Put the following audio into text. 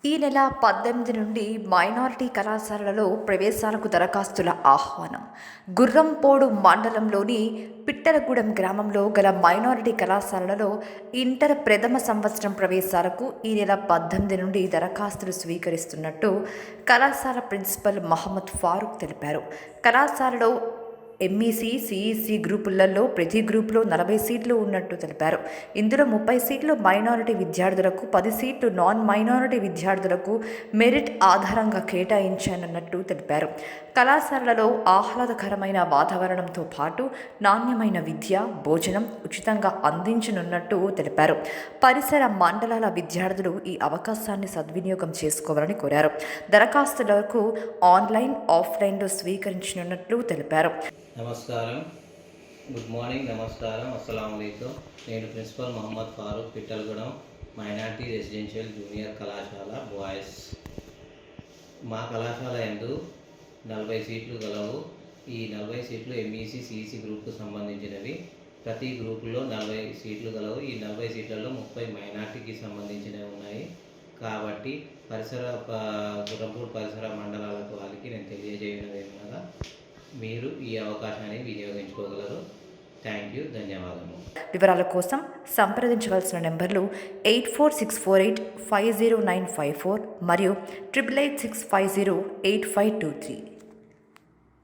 ఈ నెల 18 నుండి మైనారిటీ కళాశాలలలో ప్రవేశాలకు దరఖాస్తుల ఆహ్వానం. గుర్రంపోడు మండలంలోని పిట్టలగూడెం గ్రామంలో గల మైనారిటీ కళాశాలలో ఇంటర్ ప్రథమ సంవత్సరం ప్రవేశాలకు ఈ నెల 18 నుండి దరఖాస్తులు స్వీకరిస్తున్నట్టు కళాశాల ప్రిన్సిపల్ మహమ్మద్ ఫారూక్ తెలిపారు. కళాశాలలో ఎంఈసీ, సిఈసీ గ్రూపులలో ప్రతి గ్రూపులో 40 సీట్లు ఉన్నట్టు తెలిపారు. ఇందులో 30 సీట్లు మైనారిటీ విద్యార్థులకు, 10 సీట్లు నాన్ మైనారిటీ విద్యార్థులకు మెరిట్ ఆధారంగా కేటాయించానన్నట్టు తెలిపారు. కళాశాలలో ఆహ్లాదకరమైన వాతావరణంతో పాటు నాణ్యమైన విద్య, భోజనం ఉచితంగా అందించనున్నట్టు తెలిపారు. పరిసర మండలాల విద్యార్థులు ఈ అవకాశాన్ని సద్వినియోగం చేసుకోవాలని కోరారు. దరఖాస్తులకు ఆన్లైన్, ఆఫ్లైన్లో స్వీకరించనున్నట్లు తెలిపారు. నమస్కారం, గుడ్ మార్నింగ్, నమస్కారం, అస్సలాము అలైకుం. నేను principal Mohammed Farooq, Pittalagudem minority residential junior కళాశాల బాయ్స్. మా కళాశాల యందు 40 సీట్లు గలవు. ఈ 40 సీట్లు ఎంఈసీ, సిఈసీ గ్రూప్కు సంబంధించినవి. ప్రతి గ్రూపులో 40 సీట్లు గలవు. ఈ 40 సీట్లలో 30 మైనార్టీకి సంబంధించినవి ఉన్నాయి. కాబట్టి గుర్రంపూడి పరిసర మండలాలకు వాళ్ళకి నేను తెలియజేయనది ఏమనగా మీరు ఈ అవకాశాన్ని వినియోగించుకోగలరు. Thank you, ధన్యవాదము. వివరాల కోసం సంప్రదించవలసిన నెంబర్లు 8464850954 మరియు 8886508523.